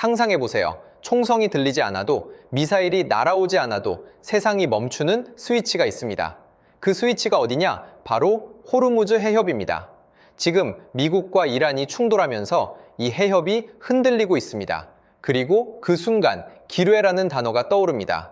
상상해보세요. 총성이 들리지 않아도, 미사일이 날아오지 않아도 세상이 멈추는 스위치가 있습니다. 그 스위치가 어디냐? 바로 호르무즈 해협입니다. 지금 미국과 이란이 충돌하면서 이 해협이 흔들리고 있습니다. 그리고 그 순간 기뢰라는 단어가 떠오릅니다.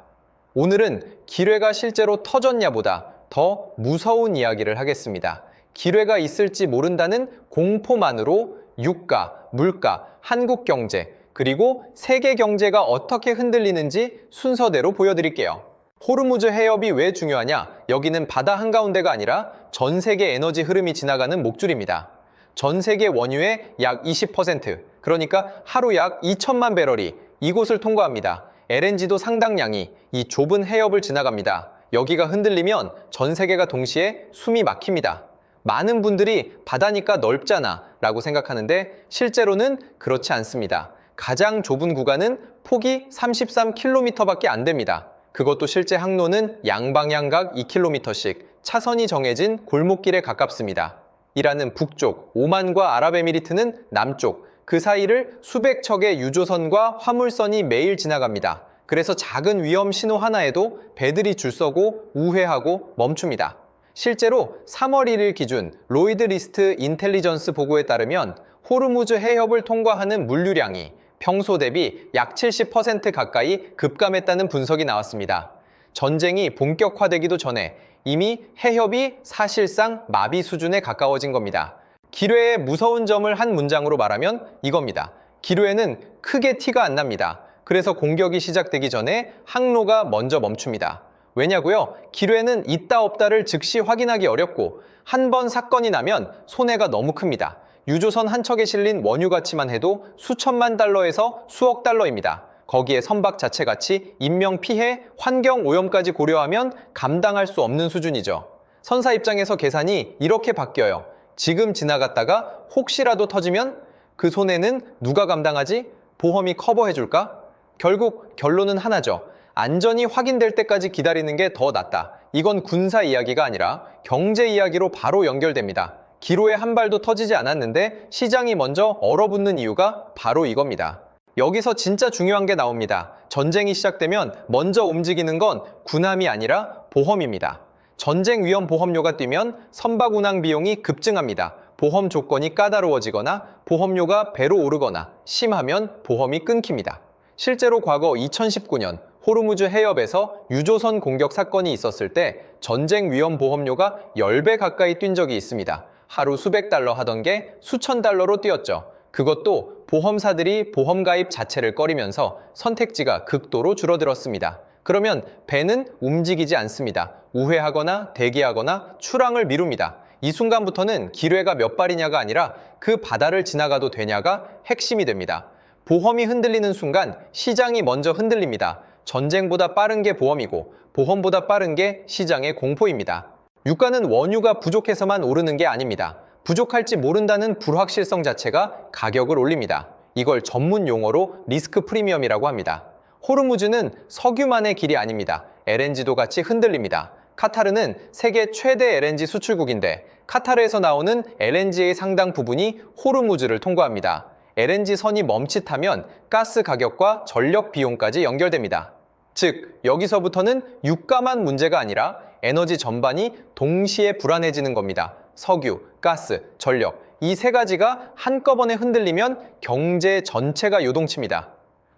오늘은 기뢰가 실제로 터졌냐보다 더 무서운 이야기를 하겠습니다. 기뢰가 있을지 모른다는 공포만으로 유가, 물가, 한국 경제, 그리고 세계 경제가 어떻게 흔들리는지 순서대로 보여드릴게요. 호르무즈 해협이 왜 중요하냐? 여기는 바다 한가운데가 아니라 전 세계 에너지 흐름이 지나가는 목줄입니다. 전 세계 원유의 약 20%, 그러니까 하루 약 2천만 배럴이 이곳을 통과합니다. LNG도 상당량이 이 좁은 해협을 지나갑니다. 여기가 흔들리면 전 세계가 동시에 숨이 막힙니다. 많은 분들이 바다니까 넓잖아 라고 생각하는데 실제로는 그렇지 않습니다. 가장 좁은 구간은 폭이 33km밖에 안 됩니다. 그것도 실제 항로는 양방향각 2km씩 차선이 정해진 골목길에 가깝습니다. 이란은 북쪽, 오만과 아랍에미리트는 남쪽, 그 사이를 수백 척의 유조선과 화물선이 매일 지나갑니다. 그래서 작은 위험 신호 하나에도 배들이 줄 서고 우회하고 멈춥니다. 실제로 3월 1일 기준 로이드 리스트 인텔리전스 보고에 따르면 호르무즈 해협을 통과하는 물류량이 평소 대비 약 70% 가까이 급감했다는 분석이 나왔습니다. 전쟁이 본격화되기도 전에 이미 해협이 사실상 마비 수준에 가까워진 겁니다. 기뢰의 무서운 점을 한 문장으로 말하면 이겁니다. 기뢰는 크게 티가 안 납니다. 그래서 공격이 시작되기 전에 항로가 먼저 멈춥니다. 왜냐고요? 기뢰는 있다 없다를 즉시 확인하기 어렵고 한 번 사건이 나면 손해가 너무 큽니다. 유조선 한 척에 실린 원유 가치만 해도 수천만 달러에서 수억 달러입니다. 거기에 선박 자체 가치, 인명 피해, 환경 오염까지 고려하면 감당할 수 없는 수준이죠. 선사 입장에서 계산이 이렇게 바뀌어요. 지금 지나갔다가 혹시라도 터지면 그 손해는 누가 감당하지? 보험이 커버해줄까? 결국 결론은 하나죠. 안전이 확인될 때까지 기다리는 게 더 낫다. 이건 군사 이야기가 아니라 경제 이야기로 바로 연결됩니다. 기로에 한 발도 터지지 않았는데 시장이 먼저 얼어붙는 이유가 바로 이겁니다. 여기서 진짜 중요한 게 나옵니다. 전쟁이 시작되면 먼저 움직이는 건 군함이 아니라 보험입니다. 전쟁 위험 보험료가 뛰면 선박 운항 비용이 급증합니다. 보험 조건이 까다로워지거나 보험료가 배로 오르거나 심하면 보험이 끊깁니다. 실제로 과거 2019년 호르무즈 해협에서 유조선 공격 사건이 있었을 때 전쟁 위험 보험료가 10배 가까이 뛴 적이 있습니다. 하루 수백 달러 하던 게 수천 달러로 뛰었죠. 그것도 보험사들이 보험 가입 자체를 꺼리면서 선택지가 극도로 줄어들었습니다. 그러면 배는 움직이지 않습니다. 우회하거나 대기하거나 출항을 미룹니다. 이 순간부터는 기뢰가 몇 발이냐가 아니라 그 바다를 지나가도 되냐가 핵심이 됩니다. 보험이 흔들리는 순간 시장이 먼저 흔들립니다. 전쟁보다 빠른 게 보험이고 보험보다 빠른 게 시장의 공포입니다. 유가는 원유가 부족해서만 오르는 게 아닙니다. 부족할지 모른다는 불확실성 자체가 가격을 올립니다. 이걸 전문 용어로 리스크 프리미엄이라고 합니다. 호르무즈는 석유만의 길이 아닙니다. LNG도 같이 흔들립니다. 카타르는 세계 최대 LNG 수출국인데 카타르에서 나오는 LNG의 상당 부분이 호르무즈를 통과합니다. LNG 선이 멈칫하면 가스 가격과 전력 비용까지 연결됩니다. 즉, 여기서부터는 유가만 문제가 아니라 에너지 전반이 동시에 불안해지는 겁니다. 석유, 가스, 전력, 이 세 가지가 한꺼번에 흔들리면 경제 전체가 요동칩니다.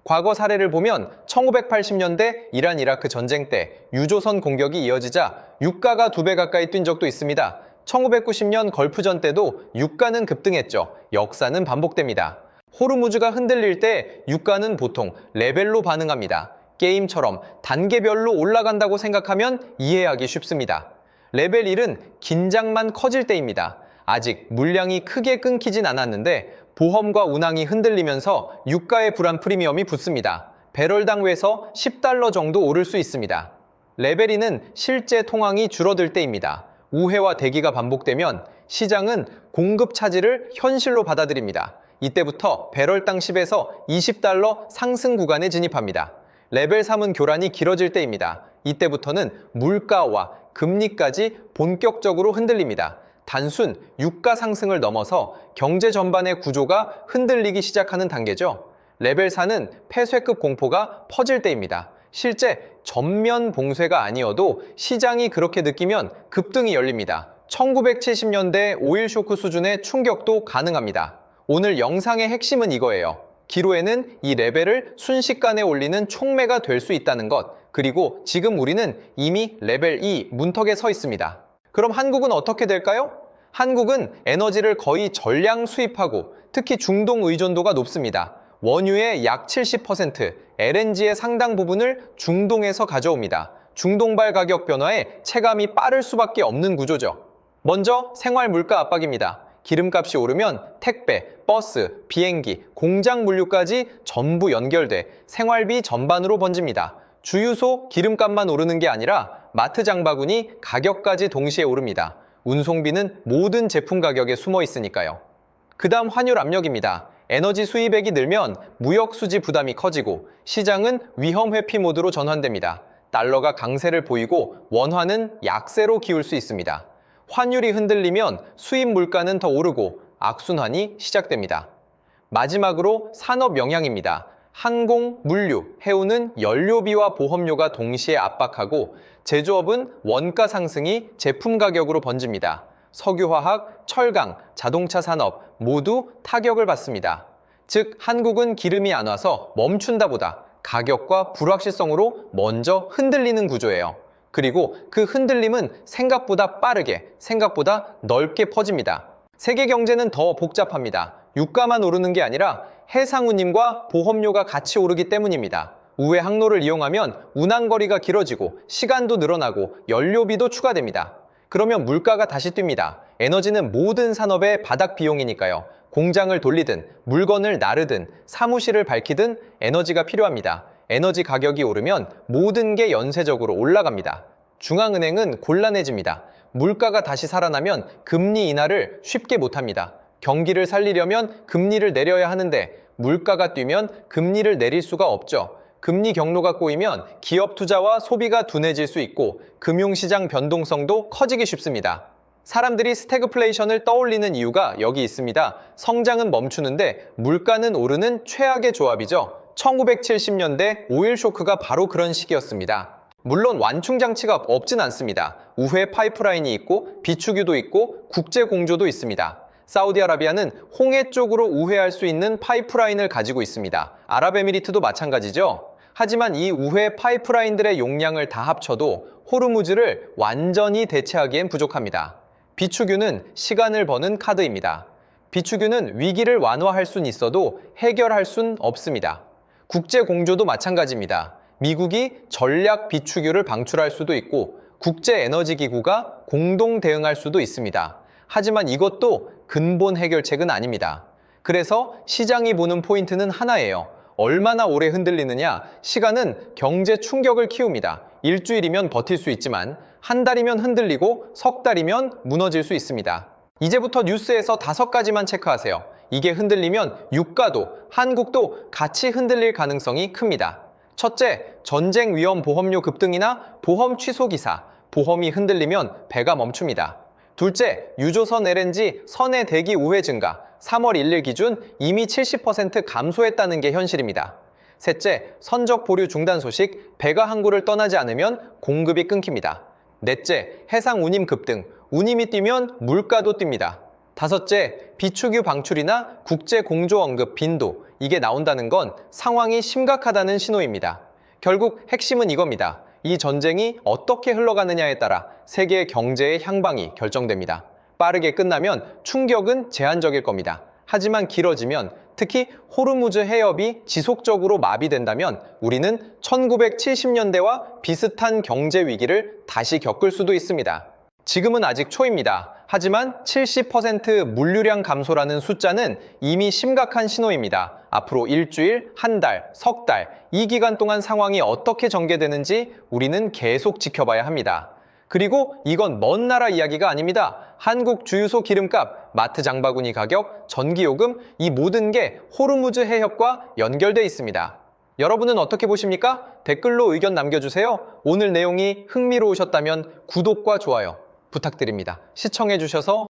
과거 사례를 보면 1980년대 이란 이라크 전쟁 때 유조선 공격이 이어지자 유가가 2배 가까이 뛴 적도 있습니다. 1990년 걸프전 때도 유가는 급등했죠. 역사는 반복됩니다. 호르무즈가 흔들릴 때 유가는 보통 레벨로 반응합니다. 게임처럼 단계별로 올라간다고 생각하면 이해하기 쉽습니다. 레벨 1은 긴장만 커질 때입니다. 아직 물량이 크게 끊기진 않았는데 보험과 운항이 흔들리면서 유가의 불안 프리미엄이 붙습니다. 배럴당 외서 10달러 정도 오를 수 있습니다. 레벨 2는 실제 통항이 줄어들 때입니다. 우회와 대기가 반복되면 시장은 공급 차질을 현실로 받아들입니다. 이때부터 배럴당 10에서 20달러 상승 구간에 진입합니다. 레벨 3은 교란이 길어질 때입니다. 이때부터는 물가와 금리까지 본격적으로 흔들립니다. 단순 유가 상승을 넘어서 경제 전반의 구조가 흔들리기 시작하는 단계죠. 레벨 4는 폐쇄급 공포가 퍼질 때입니다. 실제 전면 봉쇄가 아니어도 시장이 그렇게 느끼면 급등이 열립니다. 1970년대 오일 쇼크 수준의 충격도 가능합니다. 오늘 영상의 핵심은 이거예요. 기로에는 이 레벨을 순식간에 올리는 촉매가 될 수 있다는 것, 그리고 지금 우리는 이미 레벨 2 문턱에 서 있습니다. 그럼 한국은 어떻게 될까요? 한국은 에너지를 거의 전량 수입하고 특히 중동 의존도가 높습니다. 원유의 약 70%, LNG의 상당 부분을 중동에서 가져옵니다. 중동발 가격 변화에 체감이 빠를 수밖에 없는 구조죠. 먼저 생활 물가 압박입니다. 기름값이 오르면 택배, 버스, 비행기, 공장 물류까지 전부 연결돼 생활비 전반으로 번집니다. 주유소 기름값만 오르는 게 아니라 마트 장바구니 가격까지 동시에 오릅니다. 운송비는 모든 제품 가격에 숨어 있으니까요. 그 다음 환율 압력입니다. 에너지 수입액이 늘면 무역 수지 부담이 커지고 시장은 위험 회피 모드로 전환됩니다. 달러가 강세를 보이고 원화는 약세로 기울 수 있습니다. 환율이 흔들리면 수입 물가는 더 오르고 악순환이 시작됩니다. 마지막으로 산업 영향입니다. 항공, 물류, 해운은 연료비와 보험료가 동시에 압박하고 제조업은 원가 상승이 제품 가격으로 번집니다. 석유화학, 철강, 자동차 산업 모두 타격을 받습니다. 즉, 한국은 기름이 안 와서 멈춘다보다 가격과 불확실성으로 먼저 흔들리는 구조예요. 그리고 그 흔들림은 생각보다 빠르게, 생각보다 넓게 퍼집니다. 세계 경제는 더 복잡합니다. 유가만 오르는 게 아니라 해상운임과 보험료가 같이 오르기 때문입니다. 우회 항로를 이용하면 운항거리가 길어지고 시간도 늘어나고 연료비도 추가됩니다. 그러면 물가가 다시 뜁니다. 에너지는 모든 산업의 바닥 비용이니까요. 공장을 돌리든 물건을 나르든 사무실을 밝히든 에너지가 필요합니다. 에너지 가격이 오르면 모든 게 연쇄적으로 올라갑니다. 중앙은행은 곤란해집니다. 물가가 다시 살아나면 금리 인하를 쉽게 못합니다. 경기를 살리려면 금리를 내려야 하는데 물가가 뛰면 금리를 내릴 수가 없죠. 금리 경로가 꼬이면 기업 투자와 소비가 둔해질 수 있고 금융시장 변동성도 커지기 쉽습니다. 사람들이 스태그플레이션을 떠올리는 이유가 여기 있습니다. 성장은 멈추는데 물가는 오르는 최악의 조합이죠. 1970년대 오일 쇼크가 바로 그런 시기였습니다. 물론 완충 장치가 없진 않습니다. 우회 파이프라인이 있고 비축유도 있고 국제 공조도 있습니다. 사우디아라비아는 홍해 쪽으로 우회할 수 있는 파이프라인을 가지고 있습니다. 아랍에미리트도 마찬가지죠. 하지만 이 우회 파이프라인들의 용량을 다 합쳐도 호르무즈를 완전히 대체하기엔 부족합니다. 비축유는 시간을 버는 카드입니다. 비축유는 위기를 완화할 순 있어도 해결할 순 없습니다. 국제 공조도 마찬가지입니다. 미국이 전략 비축유를 방출할 수도 있고 국제에너지기구가 공동 대응할 수도 있습니다. 하지만 이것도 근본 해결책은 아닙니다. 그래서 시장이 보는 포인트는 하나예요. 얼마나 오래 흔들리느냐, 시간은 경제 충격을 키웁니다. 일주일이면 버틸 수 있지만 한 달이면 흔들리고 석 달이면 무너질 수 있습니다. 이제부터 뉴스에서 5가지만 체크하세요. 이게 흔들리면 유가도, 한국도 같이 흔들릴 가능성이 큽니다. 첫째, 전쟁 위험 보험료 급등이나 보험 취소 기사, 보험이 흔들리면 배가 멈춥니다. 둘째, 유조선 LNG 선의 대기 우회 증가, 3월 1일 기준 이미 70% 감소했다는 게 현실입니다. 셋째, 선적 보류 중단 소식, 배가 항구를 떠나지 않으면 공급이 끊깁니다. 넷째, 해상 운임 급등, 운임이 뛰면 물가도 뜁니다. 다섯째, 비축유 방출이나 국제 공조 언급 빈도, 이게 나온다는 건 상황이 심각하다는 신호입니다. 결국 핵심은 이겁니다. 이 전쟁이 어떻게 흘러가느냐에 따라 세계 경제의 향방이 결정됩니다. 빠르게 끝나면 충격은 제한적일 겁니다. 하지만 길어지면, 특히 호르무즈 해협이 지속적으로 마비된다면 우리는 1970년대와 비슷한 경제 위기를 다시 겪을 수도 있습니다. 지금은 아직 초입니다. 하지만 70% 물류량 감소라는 숫자는 이미 심각한 신호입니다. 앞으로 일주일, 한 달, 석 달, 이 기간 동안 상황이 어떻게 전개되는지 우리는 계속 지켜봐야 합니다. 그리고 이건 먼 나라 이야기가 아닙니다. 한국 주유소 기름값, 마트 장바구니 가격, 전기요금, 이 모든 게 호르무즈 해협과 연결돼 있습니다. 여러분은 어떻게 보십니까? 댓글로 의견 남겨주세요. 오늘 내용이 흥미로우셨다면 구독과 좋아요 부탁드립니다. 시청해주셔서